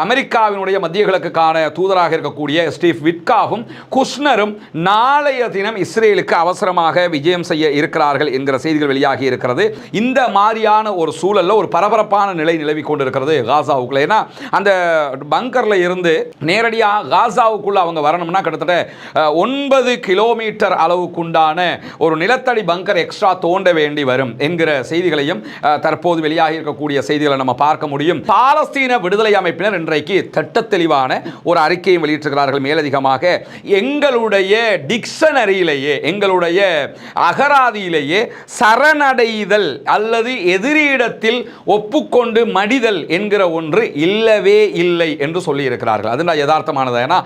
அமெரிக்காவினுடைய மத்திய கிழக்குக்கான தூதராக இருக்கக்கூடிய ஸ்டீவ் விட்காவும் குஷ்னரும் நாளைய தினம் இஸ்ரேலுக்கு அவசரமாக விஜயம் செய்ய இருக்கிறார்கள் என்கிற செய்திகள் வெளியாகி இருக்கிறது. இந்த மாதிரியான ஒரு சூழல்ல ஒரு பரபரப்பான நிலை நிலவி கொண்டிருக்கிறது காசாவுக்குள்ள. ஏன்னா அந்த பங்கர்ல இருந்து நேரடியாக காசாவுக்குள்ள அவங்க வரணும்னா கிட்டத்தட்ட 9 கிலோமீட்டர் அளவுக்குண்டான ஒரு நிலத்தடி பங்கர் எக்ஸ்ட்ரா தோண்ட வேண்டி வரும் என்கிற செய்திகளையும் தற்போது வெளியாகி இருக்கக்கூடிய செய்திகளை நம்ம பார்க்க முடியும். பாலஸ்தீன விடுதலை அமைப்பினர் இன்றைக்கு திட்டத்தெளிவான ஒரு அறிக்கையை வெளியிட்டிருக்கிறார்கள். மேலதிகமாக எங்களுடைய டிக்ஷனரியிலேயே, எங்களுடைய அகராதியிலேயே சரணடைதல் அல்லது எதிரியிடத்தில் ஒப்புக்கொண்டு மடிதல் என்கிற ஒன்று இல்லவே இல்லை என்று சொல்லி இருக்கிறார்கள். அது யதார்த்தமானது. ஏன்னா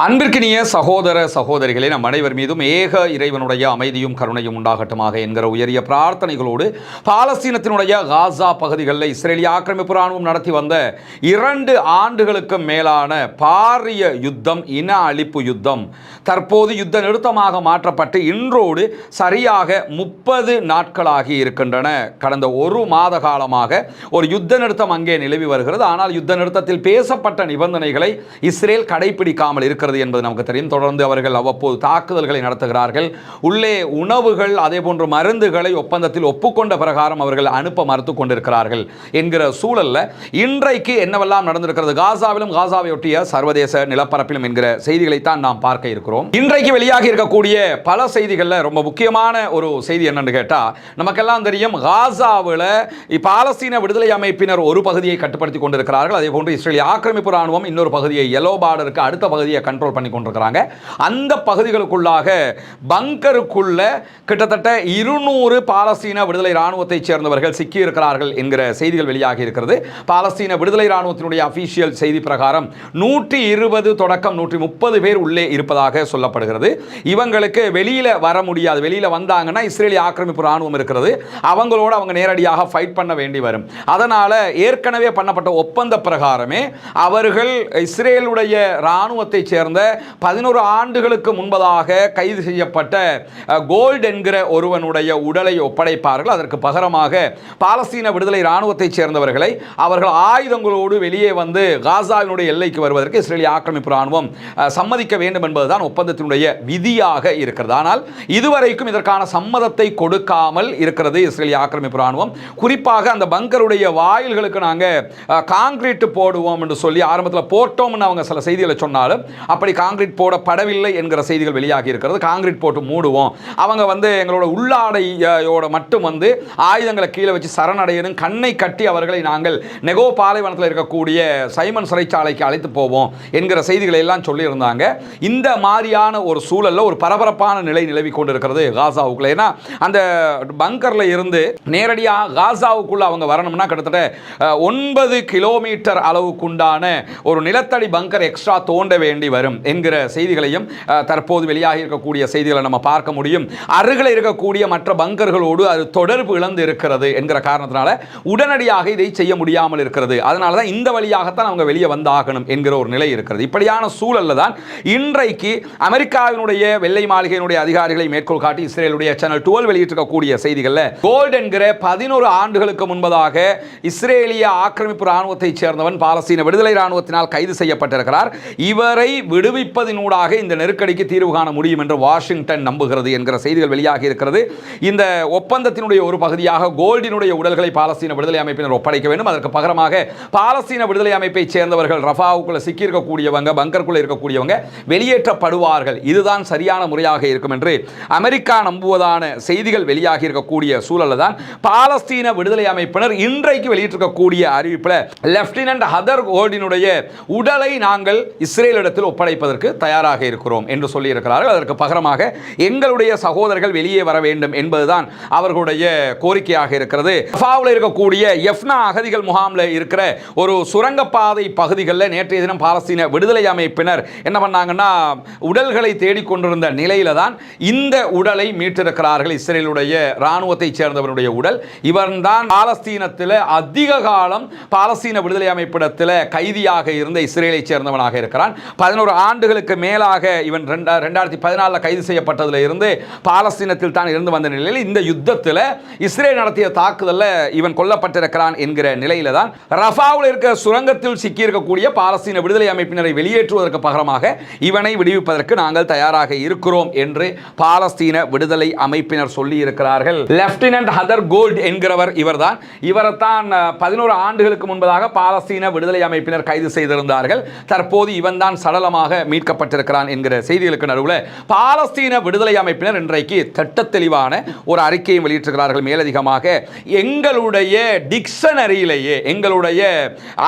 அன்பிற்கினிய சகோதர சகோதரிகளே, நம் அனைவர் மீதும் ஏக இறைவனுடைய அமைதியும் கருணையும் உண்டாகட்டுமாக என்கிற உயரிய பிரார்த்தனைகளோடு பாலஸ்தீனத்தினுடைய காசா பகுதிகளில் இஸ்ரேலிய ஆக்கிரமிப்பு ராணுவம் நடத்தி வந்த 2 ஆண்டுகளுக்கு மேலான பாரிய யுத்தம், இன அழிப்பு யுத்தம் தற்போது யுத்த நிறுத்தமாக மாற்றப்பட்டு இன்றோடு சரியாக 30 நாட்களாகி இருக்கின்றன. கடந்த 1 மாத காலமாக ஒரு யுத்த நிறுத்தம் அங்கே நிலவி வருகிறது. ஆனால் யுத்த நிறுத்தத்தில் பேசப்பட்ட நிபந்தனைகளை இஸ்ரேல் கடைபிடிக்காமல் இருக்கிறது என்பது நமக்கு தெரியும். தொடர்ந்து அவர்கள் அவ்வப்போது தாக்குதல்களை நடத்துகிறார்கள். உள்ளே உணவுகள் அதே போன்ற மருந்துகளை ஒப்பந்தத்தில் ஒப்புக்கொண்ட பிரகாரம் அவர்கள் அனுப்ப மறுத்து கொண்டிருக்கிறார்கள் என்கிற சூழல்ல இன்றைக்கு என்னவெல்லாம் நடந்திருக்கிறது காசாவிலும் காசாவை ஒட்டிய சர்வதேச நிலப்பரப்பிலும் என்கிற செய்திகளைத்தான் நாம் பார்க்க இருக்கிறோம். இன்றைக்கு வெளியாகி இருக்கக்கூடிய பல செய்திகள்ல ரொம்ப முக்கியமான ஒரு செய்தி என்னன்னு கேட்டா, நமக்கெல்லாம் தெரியும் காசாவில் பாலஸ்தீன விடுதலை அமைப்பினர் ஒரு பகுதியை கட்டுப்படுத்தி கொண்டிருக்கிறார்கள். அதே போன்று இஸ்ரேலிய ஆக்கிரமிப்பு ராணுவம் இன்னொரு பகுதியை, எல்லோ பார்டருக்கு அடுத்த பகுதியை கண்ட்ரோல் பண்ணி கொண்டிருக்கிறாங்க. அந்த பகுதிகளுக்குள்ளாக பங்கருக்குள்ள கிட்டத்தட்ட 200 பாலஸ்தீன விடுதலை ராணுவத்தைச் சேர்ந்தவர்கள் சிக்கி இருக்கிறார்கள் என்கிற செய்திகள் வெளியாகி இருக்கிறது. பாலஸ்தீன விடுதலை ராணுவத்தினுடைய அபிஷியல் செய்தி பிரகாரம் 120 தொடக்கம் 130 பேர் உள்ளே இருப்பதாக சொல்லப்படுகிறது. இவங்களுக்கு வெளியில வர முடியாது. வெளியில வந்தாங்கன்னா இஸ்ரேலிய ஆக்கிரமிப்பு ராணுவம் இருக்கிறது, அவங்களோட அவங்க நேரடியாக ஃபைட் பண்ண வேண்டி வரும். அதனால ஏற்கனவே பண்ணப்பட்ட ஒப்பந்த பிரகாரமே அவர்கள் இஸ்ரேலுடைய ராணுவத்தை சேர்ந்த 11 ஆண்டுகளுக்கு முன்பதாக கைது செய்யப்பட்ட கோல்ட் என்கிற ஒருவனுடைய உடலை ஒப்படைப்பார்கள். அதற்கு பகரமாக பாலஸ்தீன விடுதலை ராணுவத்தை சேர்ந்தவர்களை அவர்கள் ஆயுதங்களோடு வெளியே வந்து காசாவினுடைய எல்லைக்கு வருவதற்கு இஸ்ரேலிய ஆக்கிரமிப்பு ராணுவம் சம்மதிக்க வேண்டும் என்பதுதான் ஒப்பந்தத்தினுடைய விதியாக இருக்கிறது. ஆனால் இதுவரைக்கும் இதற்கான சம்மதத்தை கொடுக்காமல் இருக்கிறது இஸ்ரேலிய ஆக்கிரமிப்பு ராணுவம். குறிப்பாக அந்த பங்கருடைய வாயில்களுக்கு நாங்கள் காங்கிரீட் போடுவோம் என்று சொல்லி ஆரம்பத்தில் போட்டோம்னு அவங்க சில செய்திகளை சொன்னாலும் அப்படி காங்கிரீட் போடப்படவில்லை என்கிற செய்திகள் வெளியாகி இருக்கிறது. காங்கிரீட் போட்டு மூடுவோம், அவங்க வந்து எங்களோட உள்ளாடையோட மட்டும் வந்து ஆயுதங்களை கீழே வச்சு சரணடையணும், கண்ணை கட்டி அவர்களை நாங்கள் நெகோ பாலைவனத்தில் இருக்கக்கூடிய சைமன் சிறைச்சாலைக்கு அழைத்து போவோம் என்கிற செய்திகளை எல்லாம் சொல்லியிருந்தாங்க. இந்த மாதிரியான ஒரு சூழல்ல ஒரு பரபரப்பான நிலை நிலவி கொண்டிருக்கிறது காசாவுக்குள்ள. ஏன்னா அந்த பங்கர்ல இருந்து நேரடியாக காசாவுக்குள்ள அவங்க வரணும்னா கிட்டத்தட்ட 9 கிலோமீட்டர் அளவுக்குண்டான ஒரு நிலத்தடி பங்கர் எக்ஸ்ட்ரா தோண்ட வேண்டி வரும் என்கிற செய்திகளையும் தற்போது வெளியாகி இருக்கக்கூடிய செய்திகளை நம்ம பார்க்க முடியும். அருகில் இருக்கக்கூடிய மற்ற பங்கர்களோடு அது தொடர்பு இழந்து இருக்கிறது என்கிற காரணத்தினால உடனடியாக இதை செய்ய முடியாமல் இருக்கிறது. அதனால தான் இந்த வழியாகத்தான் அவங்க வெளியே வந்தாகணும் என்கிற ஒரு நிலை இருக்கிறது. இப்படியான சூழல்ல தான் இன்றைக்கு அமெரிக்காவினுடைய வெள்ளை மாளிகையினுடைய அதிகாரிகளை மேற்கோள் காட்டி இஸ்ரேலுடைய சேனல் 12 வெளியிட்டிருக்கக்கூடிய செய்திகளில் கோல்ட் என்கிற 11 ஆண்டுகளுக்கு முன்பதாக இஸ்ரேலிய ஆக்கிரமிப்பு ராணுவத்தை சேர்ந்தவன் பாலஸ்தீன விடுதலை ராணுவத்தினால் கைது செய்யப்பட்டிருக்கிறார். இவரை விடுவிப்பதினூடாக இந்த நெருக்கடிக்கு தீர்வு காண முடியும் என்று வாஷிங்டன் நம்புகிறது என்கிற செய்திகள் வெளியாகி இருக்கிறது. இந்த ஒப்பந்தத்தினுடைய ஒரு பகுதியாக கோல்டினுடைய உடல்களை பாலஸ்தீன விடுதலை அமைப்பினர் ஒப்படைக்க வேண்டும். அதற்கு பகரமாக பாலஸ்தீன விடுதலை அமைப்பை சேர்ந்தவர்கள் ரஃபாவுக்குள்ள சிக்கி இருக்கக்கூடியவங்க, பங்கருக்குள்ள இருக்கக்கூடியவங்க வெளியேற்றப்படுவார்கள். இதுதான் சரியான முறையாக இருக்கும் என்று அமெரிக்கா நம்புவதான செய்திகள் வெளியாகி இருக்கக்கூடிய சூழல்ல தான் பாலஸ்தீன விடுதலை அமைப்பினர் இன்றைக்கு வெளியிட்டிருக்கக்கூடிய அறிவிப்பில் லெப்டினன்ட் ஹதர் கோல்டினுடைய உடலை நாங்கள் இஸ்ரேலிடத்தில் ஒப்படைப்பதற்கு தயாராக இருக்கிறோம் என்று சொல்லி இருக்கிறார்கள். அதற்கு பகரமாக எங்களுடைய சகோதரர்கள் வெளியே வர வேண்டும் என்பதுதான் அவர்களுடைய கோரிக்கையாக இருக்கிறது. ரஃபாவில் இருக்கக்கூடிய எஃப்னா அகதிகள் முகாமில் இருக்கிற ஒரு சுரங்கப்பாதை பகுதிகளில் நேற்றைய தினம் பாலஸ்தீன விடுதலை அமைப்பினர் என்ன பண்ணாங்கன்னா உடல்களை தேடிக்கொண்டிருந்த நிலையில தான் இந்த உடலை மீட்டிருக்கிறார்கள். இஸ்ரேலுடைய ராணுவத்தை சேர்ந்தவருடைய உடல். இவர்தான் பாலஸ்தீனத்தில் அதிக காலம் பாலஸ்தீன விடுதலை அமைப்பிடத்தில் கைதியாக இருந்த இஸ்ரேலை சேர்ந்தவனாக இருக்கிறான். 11 ஆண்டுகளுக்கு மேலாக இவன் 2014 கைது செய்யப்பட்டதில் இருந்து பாலஸ்தீனத்தில் தான் இருந்து வந்த நிலையில் இந்த யுத்தத்தில் இஸ்ரேல் நடத்திய தாக்குதலில் இவன் கொல்லப்பட்டிருக்கிறான் என்கிற நிலையில தான் ரஃபாவில் இருக்க சுரங்கத்தில் சிக்கியிருக்கக்கூடிய பாலஸ்தீன விடுதலை அமைப்பினரை வெளியேற்றுவதற்கு பகரமாக இவனை விடுவிப்பதற்கு நாங்கள் தயாராக இருக்கிறோம் என்று பாலஸ்தீன விடுதலை அமைப்பினர் சொல்லி இருக்கிறார்கள். லெப்டினன்ட் ஹதர் கோல்ட் என்கிறவர் இவர்தான். இவரைத்தான் 11 ஆண்டுகளுக்கு முன்பதாக பாலஸ்தீன விடுதலை அமைப்பினர் கைது செய்திருந்தார்கள். தற்போது இவன் தான் சடலமாக மீட்கப்பட்டிருக்கிறான் என்கிற செய்திகளுக்கு நடுவில் பாலஸ்தீன விடுதலை அமைப்பினர் இன்றைக்கு திட்ட தெளிவான ஒரு அறிக்கையை வெளியிட்டிருக்கிறார்கள். மேலதிகமாக எங்களுடைய டிக்ஷனரியிலேயே, எங்களுடைய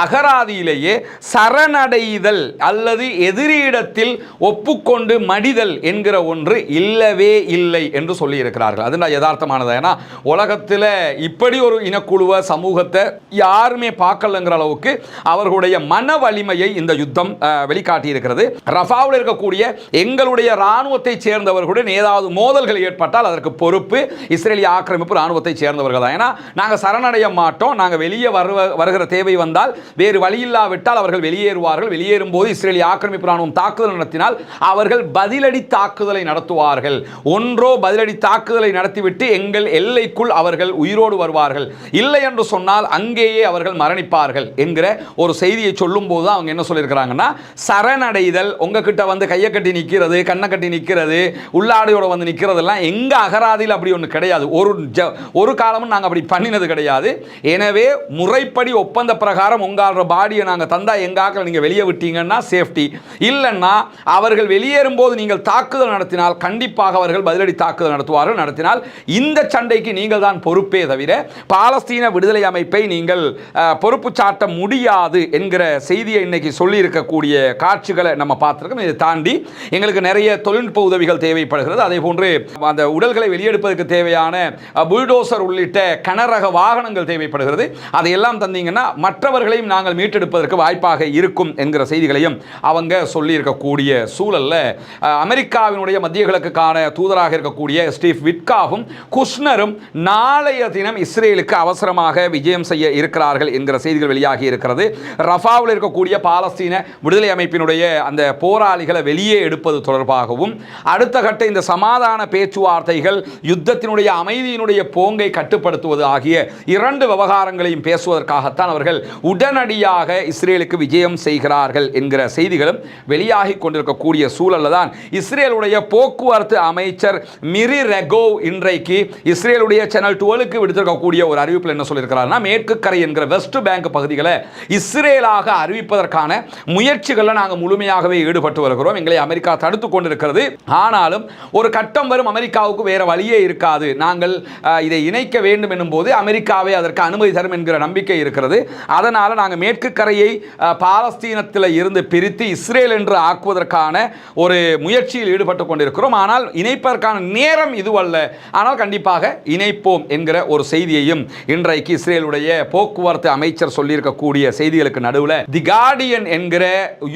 அகராதியிலேயே சரணடைதல் அல்லது எதிரியிடத்தில் ஒப்புக்கொண்டு மடிதல் என்கிற ஒன்று இல்லவே இல்லை என்று சொல்லி இருக்கிறார்கள். அது யதார்த்தமானது. ஏன்னா உலகத்தில் இப்படி ஒரு இனக்குழுவ சமூகத்தை யாருமே பார்க்கலங்கிற அளவுக்கு அவர்களுடைய மன வலிமையை இந்த யுத்தம் வெளிக்காட்டி இருக்கிறது. ரஃபாவில் இருக்கக்கூடிய எங்களுடைய ராணுவத்தை சேர்ந்தவர்களுடன் ஏதாவது மோதல்கள் ஏற்பட்டால் அதற்கு பொறுப்பு இஸ்ரேலிய ஆக்கிரமிப்பு ராணுவத்தை சேர்ந்தவர்கள் தான். ஏன்னா நாங்கள் சரணடைய மாட்டோம், நாங்கள் வெளியே வருகிற தேவை வந்தால் வேறு வழி இல்லாவிட்டால் அவர்கள் வெளியேறுவார்கள். வெளியேறும் போது இஸ்ரேலிய ஆக்கிரமிப்பு ராணுவம் தாக்குதல் நடத்தினால் அவர்கள் பதிலடி தாக்குதலை நடத்துவார்கள். ஒன்றோ பதிலடி தாக்குதலை நடத்திவிட்டு எங்கள் எல்லைக்குள் அவர்கள் உயிரோடு வருவார்கள், இல்லை என்று சொன்னால் அங்கேயே அவர்கள் மரணிப்பார்கள் என்கிற ஒரு செய்தியை சொல்லும் போது அவங்க என்ன சொல்லியிருக்கிறாங்கன்னா, சரணடைதல் உங்ககிட்ட வந்து கையை கட்டி நிற்கிறது, கண்ணை கட்டி நிற்கிறது, உள்ளாடையோட வந்து நிற்கிறதெல்லாம் எங்க அகராதியில் அப்படி ஒன்று கிடையாது. ஒரு காலமும் நாங்கள் அப்படி பண்ணினது கிடையாது. எனவே முறைப்படி ஒப்பந்த பிரகாரம் உங்களோட பாடியை நாங்கள் தந்தா எங்காக்கள் நீங்கள் வெளியே விட்டீங்கன்னா சேஃப்டி, இல்லைன்னா அவர்கள் வெளியேறும் போது நீங்கள் தாக்குதல் நடத்தினால் கண்டிப்பாக அவர்கள் பதிலடி தாக்குதல் நடத்தினால் இந்த சண்டைக்கு நீங்கள் தான் பொறுப்பே தவிர பாலஸ்தீன விடுதலை அமைப்பை நீங்கள் பொறுப்பு சாட்ட முடியாது என்கிற செய்தியை இன்னைக்கு சொல்லி இருக்கக்கூடிய காட்சிகளை நம்ம பார்த்திருக்கோம். இதை தாண்டி எங்களுக்கு நிறைய தொழில்நுட்ப உதவிகள் தேவைப்படுகிறது. அதே போன்று அந்த உடல்களை வெளியெடுப்பதற்கு தேவையான புல்டோசர் உள்ளிட்ட கனரக வாகனங்கள் தேவைப்படுகிறது. அதையெல்லாம் தந்தீங்கன்னா மற்றவர்களையும் நாங்கள் மீட்டெடுப்பதற்கு வாய்ப்பாக இருக்கும் என்கிற செய்திகளையும் அவங்க சொல்லி இருக்கக்கூடிய சூழல்ல அமெரிக்காவினுடைய மத்திய கிழக்குக்கான தூதராக இருக்கக்கூடிய ஸ்டீவ் விட்காவும் குஷ்னரும் நாளைய தினம் இஸ்ரேலுக்கு அவசரமாக விஜயம் செய்ய இருக்கிறார்கள் என்கிற செய்திகள் வெளியாகி இருக்கிறது. ரஃபாவில் இருக்கக்கூடிய பாலஸ்தீன விடுதலை அமைப்பினுடைய அந்த போராளிகளை வெளியே எடுப்பது தொடர்பாகவும் அடுத்த கட்ட இந்த சமாதான பேச்சுவார்த்தைகள் யுத்தத்தினுடைய அமைதியினுடைய போங்கை கட்டுப்படுத்துவது ஆகிய 2 விவகாரங்களையும் பேசுவதற்காகத்தான் அவர்கள் உடனடியாக இஸ்ரேலுக்கு விஜயம் செய்கிறார்கள் என்கிற செய்திகளும் வெளியாகி கொண்டிருக்கக்கூடிய சூழலில் தான் இஸ்ரேலுடைய போக்குவரத்து அமைச்சர் மிரி ரெகோவ் இன்றைக்கு இஸ்ரேலுடைய சேனல் 12க்கு விடுத்திருக்கக்கூடிய ஒரு அறிவிப்பில் என்ன சொல்லியிருக்கிறார்னா, மேற்கு கரை என்கிற வெஸ்ட் பேங்க் பகுதிகளை இஸ்ரேலாக அறிவிப்பதற்கான முயற்சிகளில் நாங்கள் முழுமையாகவே ஈடுபட்டு வருகிறோம். எங்களை அமெரிக்கா தடுத்து கொண்டிருக்கிறது. ஆனாலும் ஒரு கட்டம் வரும் அமெரிக்காவுக்கு வேற வழியே இருக்காது. நாங்கள் இதை இணைக்க வேண்டும் என்னும் போது அமெரிக்காவே அதற்கு அனுமதி தரும் என்கிற நம்பிக்கை இருக்கிறது. அதனால் நாங்கள் மேற்கு கரையை பாலஸ்தீனத்தில் இருந்து பிரித்து இஸ்ரேல் என்று ஆக்குவதற்கான ஒரு முயற்சியில் ஈடுபட்டு கொண்டிருக்கிறோம். ஆனால் இணைப்பதற்கான நேரம் இதுவல்ல, ஆனால் கண்டிப்பாக இணைப்போம் என்கிற ஒரு செய்தியையும் இன்றைக்கு இஸ்ரேலுடைய போக்குவரத்து அமைச்சர் சொல்லியிருக்கக்கூடிய செய்திகளுக்கு நடுவில் தி கார்டியன் என்கிற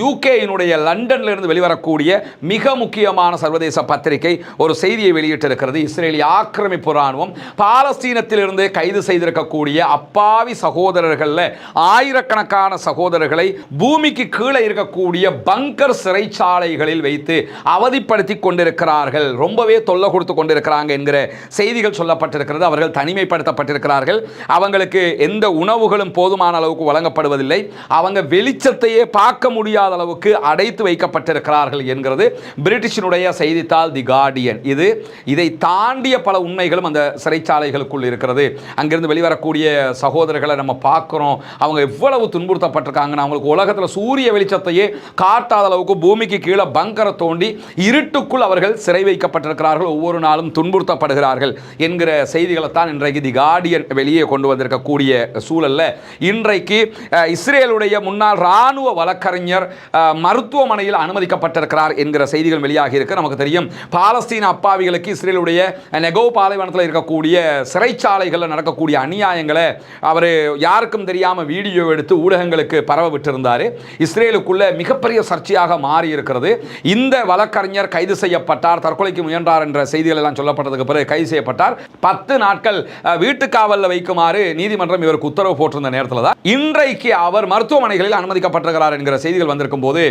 யூகேயினுடைய லண்டன்ல இருந்து வெளிவரக்கூடிய மிக முக்கியமான சர்வதேச பத்திரிகை ஒரு செய்தியை வெளியிட்டிருக்கிறது. இஸ்ரேலிய ஆக்கிரமிப்பு ராணுவம் பாலஸ்தீனத்திலிருந்து கைது செய்திருக்கக்கூடிய அப்பாவி சகோதரர்கள் ஆயிரக்கணக்கான சகோதரர்களை பூமிக்கு கீழே இருக்கக்கூடிய பங்கர் சிறைச்சாலைகளில் வைத்து அவதிப்படுத்தி கொண்டிருக்கிறார்கள், ரொம்பவே தொல்லை கொடுத்து கொண்டிருக்கிறாங்க என்கிற செய்திகள் சொல்லப்பட்டிருக்கிறது. அவர்கள் தனிமைப்படுத்தப்பட்டிருக்கிறார்கள். அவங்களுக்கு எந்த உணவுகளும் போதுமான அளவுக்கு வழங்கப்படுவதில்லை. அவங்க வெளிச்சத்தையே பார்க்க முடியாத அளவுக்கு அடைத்து வைக்கப்பட்டிருக்கிறார்கள் என்கிறது பிரிட்டிஷினுடைய செய்தித்தாள் தி கார்டியன். இதை தாண்டிய பல உண்மைகளும் அந்த சிறைச்சாலைகளுக்குள் இருக்கிறது. அங்கிருந்து வெளிவரக்கூடிய சகோதரர்களை நம்ம பார்க்கிறோம். அவங்க எவ்வளவு துன்புறுத்தப்பட்டிருக்காங்க. அவங்களுக்கு உலகத்தில் சூரிய வெளிச்சத்தையே காட்டாத அளவுக்கு பூமிக்கு கீழே பங்கரை தோண்டி இருட்டுக்குள் அவர்கள் சிறை வைக்கப்பட்டிருக்கிறார்கள், ஒவ்வொரு நாளும் துன்புறுத்தப்படுகிறார்கள் என்கிற செய்திகளை தான் இன்றைக்கு தி கார்டியன் வெளியே கொண்டு வந்திருக்கக்கூடிய சூழல்ல இன்றைக்கு இஸ்ரேலுடைய முன்னாள் ராணுவ வழக்கறிஞர் மருத்துவமனையில் அனுமதிக்கப்பட்டிருக்கிறார் என்கிற செய்திகள் வெளியாகி இருக்கு. நமக்கு தெரியும், பாலஸ்தீன அப்பாவிகளுக்கு இஸ்ரேலுடைய நெகோவ் பாலைவனத்தில் இருக்கக்கூடிய சிறைச்சாலைகளில் நடக்கக்கூடிய அநியாயங்களை அவர் யாருக்கும் தெரியாமல் வீடியோ எடுத்து ஊடகங்களுக்கு பரவ விட்டிருந்தார். இஸ்ரேலுக்குள்ள மிகப்பெரிய சர்ச்சையாக மாறி இருக்கிறது. இந்த வழக்கறிஞர் கைது செய்யப்பட்டார், தற்கொலைக்கு முயன்றார் என்ற செய்திகள் எல்லாம் சொல்லப்பட்டதுக்கு பிறகு கைது செய்யப்பட்டார். 10 நாட்கள் வீட்டுக்காவலில் வைக்குமாறு நீதிமன்றம் இவருக்கு உத்தரவு போட்டிருந்த நேரத்தில் தான் இன்றைக்கு அவர் மருத்துவமனைகளில் அனுமதிக்கப்பட்டிருக்கிறார் என்கிற செய்திகள் வந்திருக்கும் போது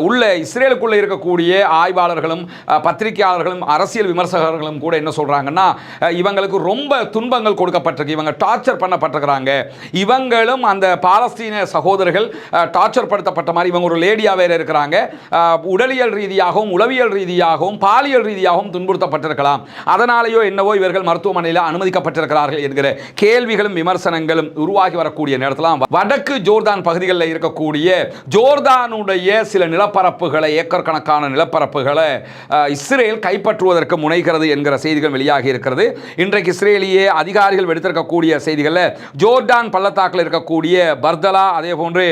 உள்ள இஸ்ரேலுக்குள்ளே இருக்கக்கூடிய ஆய்வாளர்களும் பத்திரிகையாளர்களும் அரசியல் விமர்சகர்களும் கூட என்ன சொல்கிறாங்கன்னா, இவங்களுக்கு ரொம்ப துன்பங்கள் கொடுக்கப்பட்டிருக்கு, இவங்க டார்ச்சர் பண்ணப்பட்டிருக்கிறாங்க, இவங்களும் அந்த பாலஸ்தீன சகோதரர்கள் டார்ச்சர் படுத்தப்பட்ட மாதிரி இவங்க ஒரு லேடியாக வேறு இருக்கிறாங்க, உடலியல் ரீதியாகவும் உளவியல் ரீதியாகவும் பாலியல் ரீதியாகவும் துன்புறுத்தப்பட்டிருக்கலாம், அதனாலேயோ என்னவோ இவர்கள் மருத்துவமனையில் அனுமதிக்கப்பட்டிருக்கிறார்கள் என்கிற கேள்விகளும் விமர்சனங்களும் உருவாகி வரக்கூடிய நேரத்தில் வடக்கு ஜோர்தான் பகுதிகளில் இருக்கக்கூடிய ஜோர்தானுடைய சில நிலப்பரப்புகளை, ஏக்கர் கணக்கான நிலப்பரப்புகளை இஸ்ரேல் கைப்பற்றுவதற்கு முனைகிறது என்கிற செய்திகள் வெளியாகி இருக்கிறது. இன்றைக்கு இஸ்ரேலிய அதிகாரிகள் எடுத்திருக்கக்கூடிய செய்திகளில் ஜோர்டான் பள்ளத்தாக்கில் இருக்கக்கூடிய பர்தலா அதே போன்று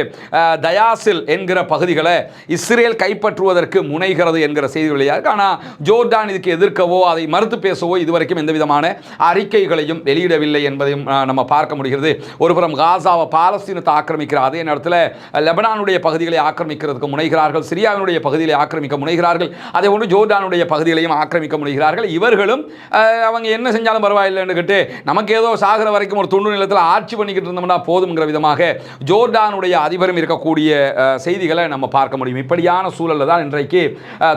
தயாசில் என்கிற பகுதிகளை இஸ்ரேல் கைப்பற்றுவதற்கு முனைகிறது என்கிற செய்திகள் வெளியாக இருக்கு. ஆனால் ஜோர்டான் இதுக்கு எதிர்க்கவோ அதை மறுத்து பேசவோ இதுவரைக்கும் எந்த விதமான அறிக்கைகளையும் வெளியிடவில்லை என்பதையும் நம்ம பார்க்க முடிகிறது. ஒருபுறம் காசாவை பாலஸ்தீனத்தை ஆக்கிரமிக்கிற அதே நேரத்தில் லெபனானுடைய பகுதிகளை ஆக்கிரமிக்கிறதுக்கு முனைகிறார்கள், சிரியாவினுடைய பகுதிகளை ஆக்கிரமிக்க முனைகிறார்கள், அதே போன்று ஜோர்டானுடைய பகுதிகளையும் ஆக்கிரமிக்க முனைகிறார்கள். இவர்களும் அவங்க என்ன செஞ்சாலும் பரவாயில்லைன்னு கேட்டு நமக்கு ஏதோ சாகிற வரைக்கும் ஒரு துண்டு நிலத்தில் ஆட்சி பண்ணிக்கிட்டு இருந்தோம்னா போதுங்கிற விதமாக ஜோர்டானுடைய அதிபரும் இருக்கக்கூடிய செய்திகளை நம்ம பார்க்க முடியும். இப்படியான சூழலில் தான் இன்றைக்கு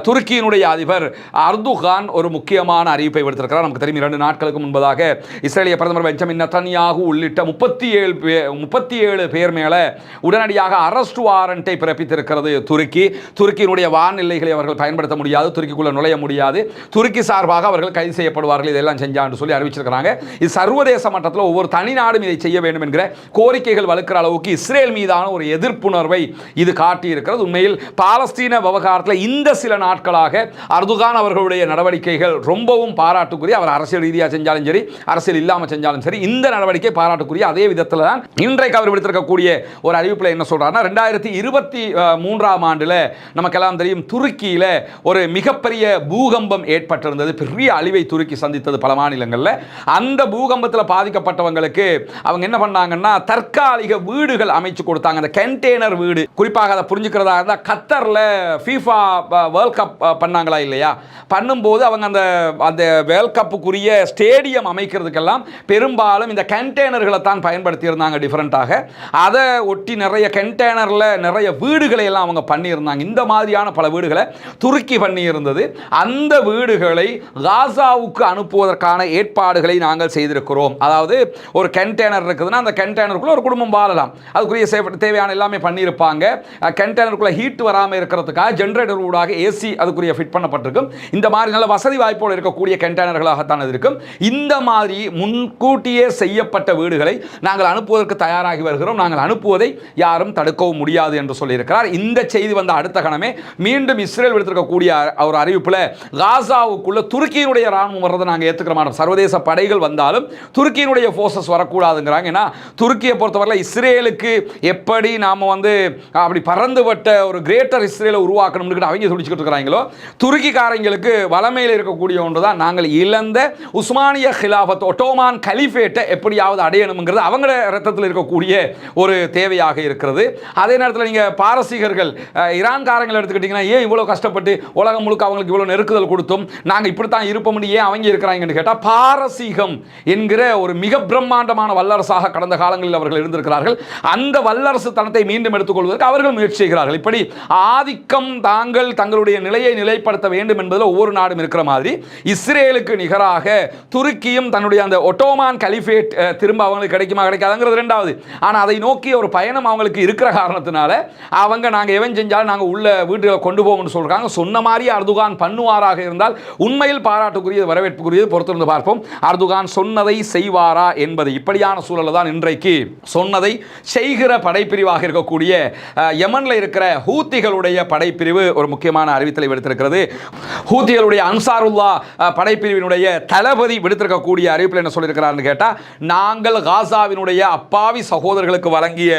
துருக்கியினுடைய அதிபர் அர்துகான் ஒரு முக்கியமான அறிவிப்பை விடுத்திருக்கிறார். நமக்கு தெரியும் 2 நாட்களுக்கு முன்பதாக இஸ்ரேலிய பிரதமர் பெஞ்சமின் நெதன்யாகு உள்ளிட்ட 37 பேர் மேலே உடனடியாக அரெஸ்ட் வாரண்டை பிறப்பித்திருக்கிறது துருக்கி. துருக்கியினுடைய வான் அவர்கள் பயன்படுத்த முடியாது, துருக்கிக்குள்ள நுழைய முடியாது, துருக்கி சார்பாக அவர்கள் கைது செய்யப்படுவார்கள், இதெல்லாம் செஞ்சான்னு சொல்லி அறிவிச்சிருக்கிறாங்க. இது சர்வதேச மட்டத்தில் ஒவ்வொரு தனி நாடும் இதை செய்ய வேண்டும் என்கிற கோரிக்கைகள் வலுக்கிற அளவுக்கு இஸ்ரேல் மீதான ஒரு எதிர்ப்புணர்வை இது காட்டியிருக்கிறது. உண்மையில் பாலஸ்தீன விவகாரத்தில் இந்த சில நாட்களாக அர்துகான் அவர்களுடைய நடவடிக்கைகள் ரொம்பவும் பாராட்டுக்குரிய, அவர் அரசியல் ரீதியாக செஞ்சாலும் சரி அரசியல் இல்லாமல் செஞ்சாலும் சரி இந்த நடவடிக்கை பாராட்டுக்குரிய. அதே விதத்தில் தான் இன்றைக்கு அவர் விடுத்திருக்கக்கூடிய ஒரு அறிவிப்பில் என்ன சொல்றாருன்னா, 2023ஆம் ஆண்டில் நமக்கெல்லாம் தெரியும் துருக்கியில் ஒரு மிகப்பெரிய பூகம்பம் ஏற்பட்டிருந்தது, பெரிய அழிவை துருக்கி சந்தித்தது பல மாநிலங்களில். அந்த பூகம்பத்தில் பாதிக்கப்பட்டவங்களுக்கு அவங்க என்ன பண்ணாங்கன்னா தற்காலிக வீடுகள் அமைச்சு கொடுத்தாங்க, அந்த கண்டெய்னர் வீடு. குறிப்பாக அதை புரிஞ்சுக்கிறதா இருந்தால் கத்தரில் ஃபீஃபா வேர்ல்ட் கப் பண்ணாங்களா இல்லையா, பண்ணும்போது அவங்க அந்த வேர்ல்ட் கப்புக்குரிய ஸ்டேடியம் அமைக்கிறதுக்கெல்லாம் பெரும்பாலும் இந்த கண்டெய்னர்களை தான் பயன்படுத்தி இருந்தாங்க டிஃபரெண்டாக. அதை ஒட்டி நிறைய கண்டெய்னரில் நிறைய வீடுகளை எல்லாம் அவங்க பண்ணியிருந்தாங்க. இந்த மாதிரியான பல வீடுகளை துருக்கி பண்ணி இருந்தது. அந்த வீடுகளை காசாவுக்கு அனுப்புவதற்கான ஏற்பாடுகளை நாங்கள் செய்திருக்கிறோம். அதாவது ஒரு கண்டெய்னர் இருக்குதுன்னா அந்த கண்டெய்னருக்குள்ள ஒரு குடும்பம் வாழலாம், அதுக்குரிய தேவையான எல்லாமே பண்ணியிருப்பாங்க. கண்டெய்னருக்குள்ள ஹீட் வராமல் இருக்கிறதுக்காக ஜென்ரேட்டர் ஊடாக ஏசி அதுக்குரிய ஃபிட் பண்ணப்பட்டிருக்கும். இந்த மாதிரி நல்ல வசதி வாய்ப்போடு இருக்கக்கூடிய கண்டெய்னர்களாகத்தான் அது இருக்கும். இந்த மாதிரி முன்கூட்டியே செய்யப்பட்ட வீடுகளை நாங்கள் அனுப்புவதற்கு தயாராகி வருகிறோம், நாங்கள் அனுப்புவதை யாரும் தடுக்கவும் முடியாது என்று சொல்லியிருக்கிறார். இந்த செய்தி வந்த அடுத்த கணமே மீண்டும் இஸ்ரேல் விடுத்திருக்கக்கூடிய ஒரு அறிவிப்பில் காசாவுக்குள்ள துருக்கியினுடைய ராணுவம் வர்றதை நாங்கள் ஏற்றுக்கிற மாட்டோம், சர்வதேச படைகள் வந்தாலும் துருக்கியினுடைய ஃபோர்ஸஸ் வரக்கூடாதுங்கிறாங்க. ஏன்னா துருக்கியை பொறுத்தவரை இஸ்ரேலுக்கு எப்படி நாம் அப்படி பறந்துபட்ட ஒரு கிரேட்டர் இஸ்ரேலை உருவாக்கணும்னு அவங்க துடிச்சுக்கிட்டு இருக்கிறாங்களோ, துருக்கிக்காரங்களுக்கு வளமையில் இருக்கக்கூடிய ஒன்று தான் நாங்கள் இழந்த உஸ்மானிய ஹிலாஃபத் ஒட்டோமான் கலிஃபேட்டை எப்படியாவது அடையணுங்கிறது அவங்கள ரத்தத்தில் இருக்கக்கூடிய ஒரு தேவையாக இருக்கிறது. அதே நேரத்தில் நீங்கள் பாரசீகர்கள் ஈரான்காரங்களை எடுத்துக்கிட்டிங்கன்னா ஏன் இவ்வளோ கஷ்டப்பட்டு உலகம் முழுக்க அவங்களுக்கு இவ்வளோ நெருக்குதல் கொடுத்தும் நாங்கள் இப்படித்தான் இருப்போம் ஏன் அவங்க இருக்கிறாங்கன்னு கேட்டால், பாரசீகம் என்கிற ஒரு மிக பிரம்மாண்டமான வல்லரசாக கடந்த காலங்களில் அவர்கள் இருந்திருக்கிறார்கள். அந்த வல்லரசு தனத்தை மீண்டும் எடுத்துக்கொள்வதற்கு அவர்கள் முயற்சி செய்கிறார்கள். இப்படி ஆதிக்கம் தங்களுடைய நிலையை நிலைப்படுத்த வேண்டும் என்பதில் ஒவ்வொரு நாடும் இருக்கிற மாதிரி இஸ்ரேலுக்கு நிகராக துருக்கியும் தன்னுடைய அந்த ஒட்டோமான் கலிஃபேட் திரும்ப அவங்களுக்கு கிடைக்குமா கிடைக்காதுங்கிறது ரெண்டாவது. ஆனால் அதை நோக்கிய ஒரு பயணம் அவங்களுக்கு இருக்கிற காரணத்தினால அவங்க நாங்கள் எவன் செஞ்சாலும் நாங்கள் உள்ள வீட்டுகளை கொண்டு போகணும்னு சொல்கிறாங்க. சொன்ன மாதிரி அர்துகான் பண்ணுவாராக இருந்தால் உண்மையில் பாராட்டுக்குரியது, வரவேற்புக்குரியது. பொறுத்திருந்து பார்ப்போம் அர்துகான் சொன்னதை செய்வாரா என்பது. இப்படியான சூழலில் தான் இன்றைக்கு சொன்னதை செய்கிற படைப்பிரிவாக இருக்கக்கூடிய யமனில் இருக்கிற ஹூத்திகளுடைய படைப்பிரிவு ஒரு முக்கியமான அறிவித்தலை விடுத்திருக்கிறது. ஹூத்திகளுடைய அன்சாருல்லா படைப்பிரிவினுடைய தளபதி விடுத்திருக்கக்கூடிய அறிவிப்பில் என்ன சொல்லியிருக்கிறார்னு கேட்டால், நாங்கள் காசாவினுடைய அப்பாவி சகோதரர்களுக்கு வழங்கிய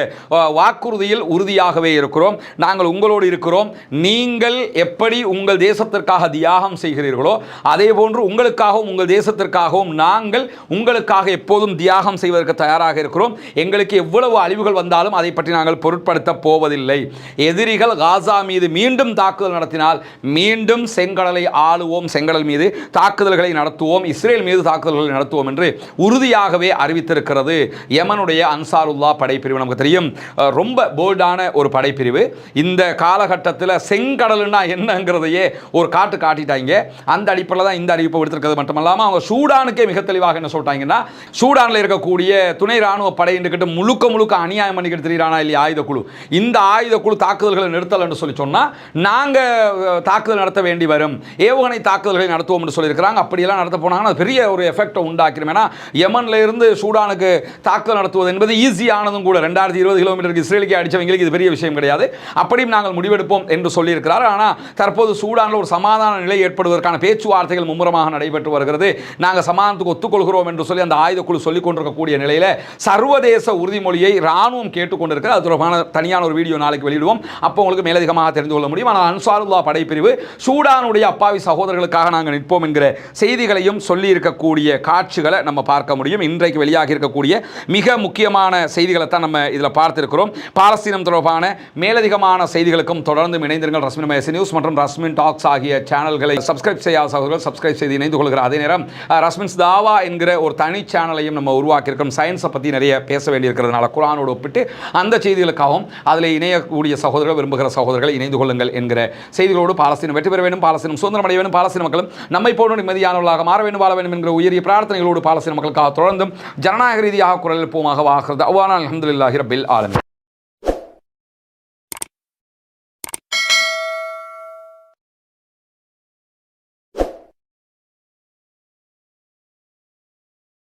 வாக்குறுதியில் உறுதியாகவே இருக்கிறோம், நாங்கள் உங்களோடு இருக்கிறோம், நீங்கள் எப்படி உங்கள் தேசத்திற்காக தியாகம் செய்கிறீர்களோ அதே போன்று உங்களுக்காகவும் உங்கள் தேசத்திற்காகவும் நாங்கள் உங்களுக்காக எப்போதும் தியாகம் செய்வதற்கு தயாராக இருக்கிறோம். எங்களுக்கு எவ்வளவு அழிவுகள் வந்தாலும் அதை பற்றி நாங்கள் பொருட்படுத்த போவதில்லை. எதிரிகள் காசா மீது மீண்டும் தாக்குதல் நடத்தினால் மீண்டும் செங்கடலை ஆளுவோம், செங்கடல் மீது தாக்குதல்களை நடத்துவோம், இஸ்ரேல் மீது தாக்குதல்களை நடத்துவோம் என்று உறுதியாகவே அறிவித்திருக்கிறது யமனுடைய அன்சாருல்லா படைப்பிரிவு. நமக்கு தெரியும் ரொம்ப போல்டான ஒரு படைப்பிரிவு. இந்த காலகட்டத்தில் செங்கடல்னா என்னங்கிறதையே ஒரு காட்டிட்டாங்க. அந்த அடிப்படையில் தான் இந்த அறிவிப்பை எடுத்திருக்கிறது மட்டுமல்லாமல் அவங்க சூடானுக்கே மிக தெளிவாக என்ன சொல்லிட்டாங்கன்னா, சூடானில் இருக்கக்கூடிய துணை ராணுவ படையின்ட்டு முழுக்க அநியாயம் பண்ணிக்கிட்டு தெரியுறானா இல்லையா ஆயுதக்குழு, இந்த ஆயுதக்குழு தாக்குதல்களை நிறுத்தல் என்று சொன்னால் நாங்கள் தாக்குதல் நடத்த வேண்டி வரும், ஏவுகணை தாக்குதல்களை நடத்துவோம் என்று சொல்லியிருக்கிறாங்க. அப்படியெல்லாம் நடத்த போனாங்கன்னா பெரிய ஒரு எஃபெக்டை உண்டாக்கிறோம். ஏன்னா யமன்ல இருந்து சூடானுக்கு தாக்குதல் நடத்துவது என்பது ஈஸியானதும் கூட. 2020 கிலோமீட்டருக்கு இஸ்ரேலுக்கு அடித்தவங்களுக்கு இது பெரிய விஷயம் கிடையாது. அப்படியும் நாங்கள் முடிவெடுப்போம் என்று சொல்லியிருக்கிறார். ஆனால் தற்போது சூடானில் ஒரு சமாதான நிலை ஏற்படுவதற்கான பேச்சுவார்த்தைகள் மும்முரமாக நடைபெற்று வருகிறது. நாங்கள் சமாதானத்துக்கு ஒத்துக்கொள்கிறோம் என்று சொல்லி அந்த ஆயுதக்குழு சொல்லிக் கொண்டிருக்கக்கூடிய நிலையில் சர்வதேச உறுதிமொழியை ராணுவம் கேட்டுக்கொண்டிருக்கிறது. அது தொடர்பான தனியான ஒரு வீடியோ நாளைக்கு வெளியிடுவோம். அப்போ உங்களுக்கு மேலதிகமாக தெரிந்து கொள்ள முடியும். ஆனால் அன்சாருல்லா படைப்பிரிவு சூடானுடைய அப்பாவி சகோதரர்களுக்காக நாங்கள் நிற்போம் என்கிற செய்திகளையும் சொல்லி இருக்கக்கூடிய காட்சிகளை நம்ம பார்க்க முடியும். இன்றைக்கு வெளியாகி இருக்கக்கூடிய மிக முக்கியமான செய்திகளை தான் நம்ம இதில் பார்த்திருக்கிறோம். பாலஸ்தீனம் தொடர்பான மேலதிகமான செய்திகளுக்கும் தொடர்ந்து இணைந்திருங்கள். ரஸ்மின் மேசி நியூஸ் மற்றும் ரஸ்மின் டாக்ஸ் ஆகிய சேனல்களை சப்ஸ்கிரைப் செய்யாத சகோதரர்கள் சப்ஸ்கிரைப் செய்து இணைந்து கொள்கிற அதே நேரம் ரஸ்மின்ஸ் தாவா என்கிற ஒரு தனி சேனலையும் நம்ம உருவாக்கியிருக்கிறோம். சயின்ஸை பற்றி நிறைய பேச வேண்டியிருக்கிறதுனால குர்ஆனோடு ஒப்பிட்டு அந்த செய்திகளுக்காகவும் அதில் இணையக்கூடிய சகோதரர்கள் விரும்புகிற சகோதரர்களை இணைந்து கொள்ளுங்கள் என்கிற செய்திகளோடு பாலஸ்தீனம் வெற்றி பெற வேண்டும், பாலஸ்தீனம் சுதந்திரம் அடைய வேண்டும், பாலஸ்தீன மக்களும் நம்மை போன்ற நிம்மதியானவர்களாக மாற வேண்டும், வாழ வேண்டும் என்கிற உயரிய பிரார்த்தனைகளோடு பாலஸ்தீன மக்களுக்காக தொடர்ந்தும் ஜனநாயக ரீதியாக குரல் எழுப்புவோமாக. வாகிறது அல்ஹம்துலில்லாஹி ரப்பில் ஆலமீன்.